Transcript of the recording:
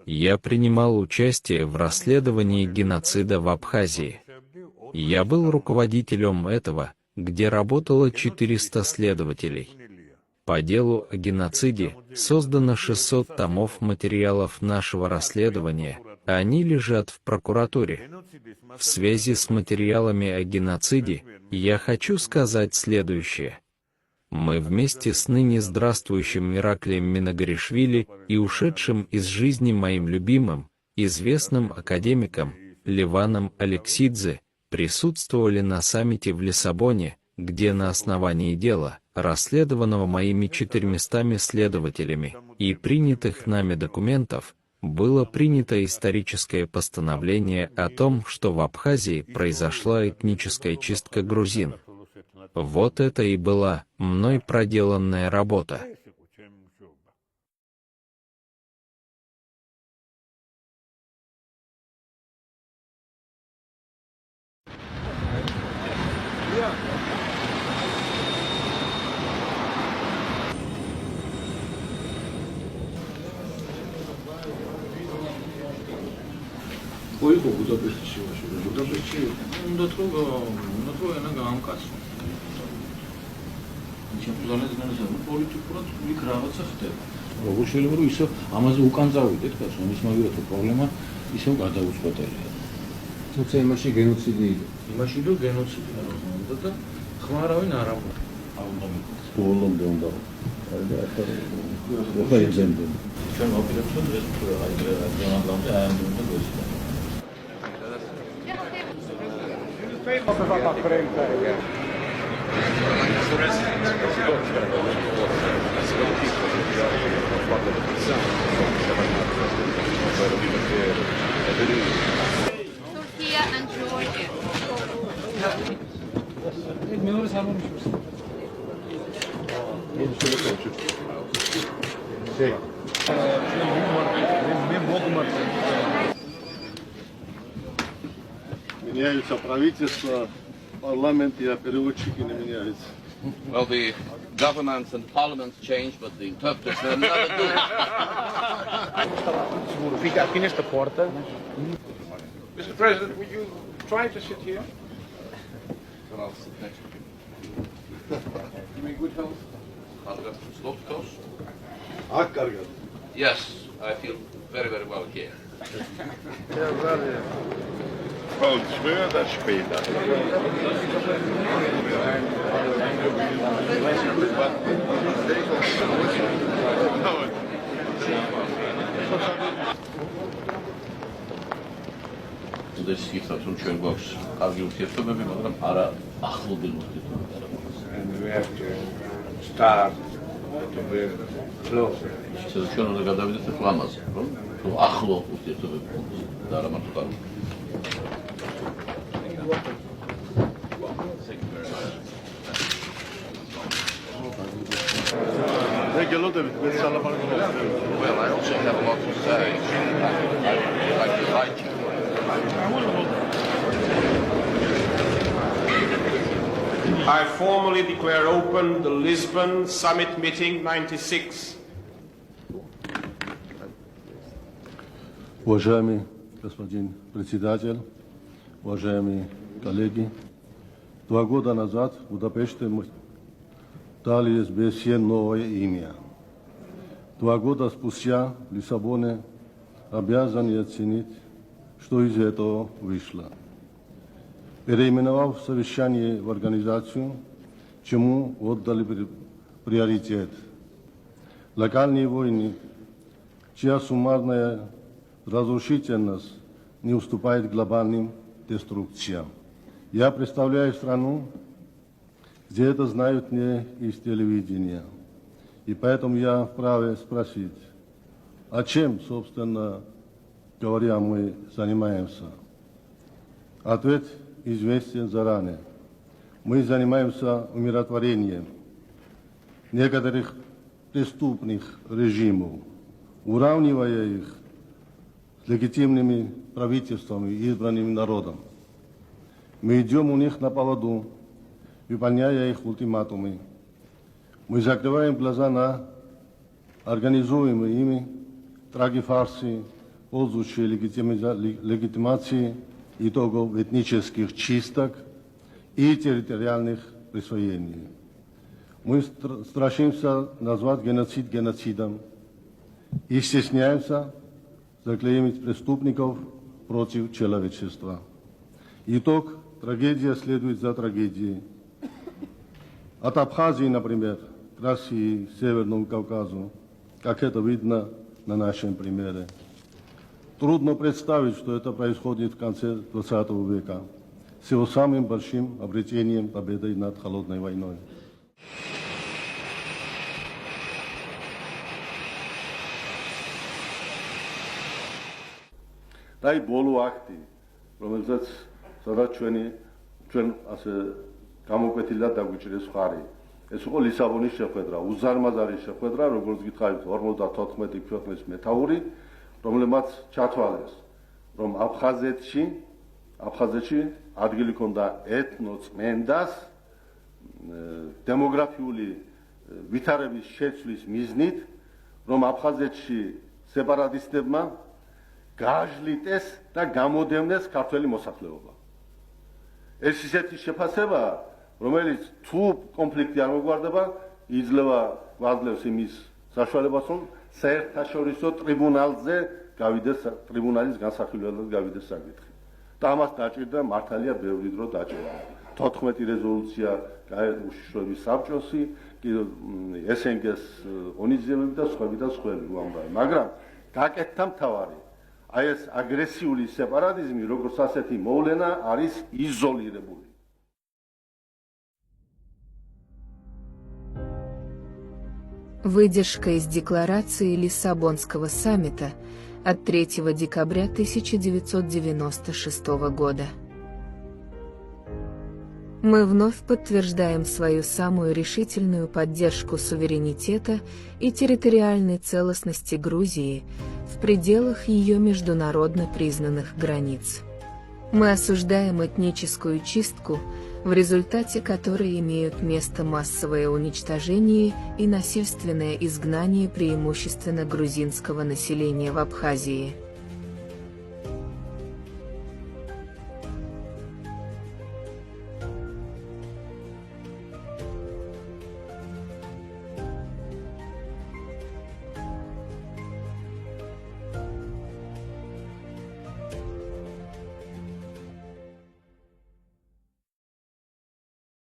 Я принимал участие в расследовании геноцида в Абхазии. Я был руководителем этого, где работало 400 следователей. По делу о геноциде создано 600 томов материалов нашего расследования, а они лежат в прокуратуре. В связи с материалами о геноциде я хочу сказать следующее. Мы вместе с ныне здравствующим Ираклием Минагаришвили и ушедшим из жизни моим любимым, известным академиком Леваном Алексидзе присутствовали на саммите в Лиссабоне, где на основании дела, расследованного моими 400 следователями, и принятых нами документов, было принято историческое постановление о том, что в Абхазии произошла этническая чистка грузин. Вот это и была мной проделанная работа. Poi ho Budapest Budapest da trovo ένα გამკაცო. ჩემს ზონაზე პოლიტიკურად ვიქრავაცა ხდება. როგორ შეიძლება რომ ისე ამაზე უკან წავიდეთ, კაცო, ის მაგივრად პრობლემა ისევ გადაუწყვეტელია. თუმცა იმაში გენოციდი იყო. იმაში რომ გენოციდი არ უნდა და ხმარავენ არ ამბობ. ბოლომდე უნდა. ახლა იზენდე. ჩვენ მოვიდეთ რომ ეს აი ზონამდე აი ამ უნდა გოსილა. Turkey and Georgia. Меняются правительства, парламент и переводчики не меняются. Well, the governments and parliaments change, but the interpreters never do. Mr. President, would you try to sit here? Then I'll sit next to you. You in good health? Slopkos? Hakkargat. Yes, I feel very, very well here. Und früher später. This is from Chernbox. Argue ურთიერთობები, მაგრამ არა ახლობელ ურთიერთობები. And we have to start to be closer. ჩვენ უნდა გადავიდეთ ახლა ამაზე, რომ ახლო ურთიერთობები გქონდეს და არა მარტო კარგი. Well, I also have a lot to say. I would like to invite you. I formally declare open the Lisbon Summit Meeting 96. Уважаемый господин председатель, уважаемые коллеги, 2 года назад в Будапеште мы дали СБС новое имя. 2 года спустя в Лиссабоне обязаны оценить, что из этого вышло. Переименовав совещание в организацию, чему отдали приоритет. Локальные войны, чья суммарная разрушительность не уступает глобальным деструкциям. Я представляю страну, где это знают не из телевидения. И поэтому я вправе спросить, а чем, собственно говоря, мы занимаемся? Ответ известен заранее. Мы занимаемся умиротворением некоторых преступных режимов, уравнивая их с легитимными правительствами и избранным народом. Мы идем у них на поводу, выполняя их ультиматумы. Мы закрываем глаза на организуемые ими трагифарсы, ползущие легитимации итогов этнических чисток и территориальных присвоений. Мы страшимся назвать геноцид геноцидом и стесняемся заклеймить преступников против человечества. Итог – трагедия следует за трагедией. От Абхазии, например, к России, Северному Кавказу, как это видно на нашем примере. Трудно представить, что это происходит в конце XX века, с его самым большим обретением победой над холодной войной. Დაი ბოლო აქტი, რომელზეც სადაც ჩვენ ასე გამოკვეთილად დაგვიჭირეს ხარი. ეს იყო ლისაბონის შეხვედრა, უზარმაზარი შეხვედრა, როგორც გითხარით, 54 ქვეყნის მეთაური, რომლებმაც ჩათვალეს, რომ აფხაზეთში ადგილი ჰქონდა ეთნოწმენდას დემოგრაფიული ვითარების შეცვლის მიზნით, რომ აფხაზეთში სეპარატისტებმა გააჟლიტეს და გამოდევნეს ქართველი მოსახლეობა. ეს ისეთი შეფასებაა, რომელიც თუ კონფლიქტი არ მოგვარდება, გვაძლევს იმის საშუალებას, რომ საერთაშორისო ტრიბუნალზე ტრიბუნალის განსახილველად გავიდეს საკითხი. და ამას დაჭირდა მართალია ბევრი დრო დაჭირდა. 14 რეზოლუცია უშიშროების საბჭოსი, SNG-ს ღონისძიებები და სხვები უამრავი. მაგრამ გაკეთდა მთავარი. აი ეს აგრესიული სეპარატიზმი, როგორც ასეთი მოვლენა, არის იზოლირებული. Выдержка из декларации Лиссабонского саммита от 3 декабря 1996 года. Мы вновь подтверждаем свою самую решительную поддержку суверенитета и территориальной целостности Грузии в пределах ее международно признанных границ. Мы осуждаем этническую чистку, в результате которой имеют место массовое уничтожение и насильственное изгнание преимущественно грузинского населения в Абхазии.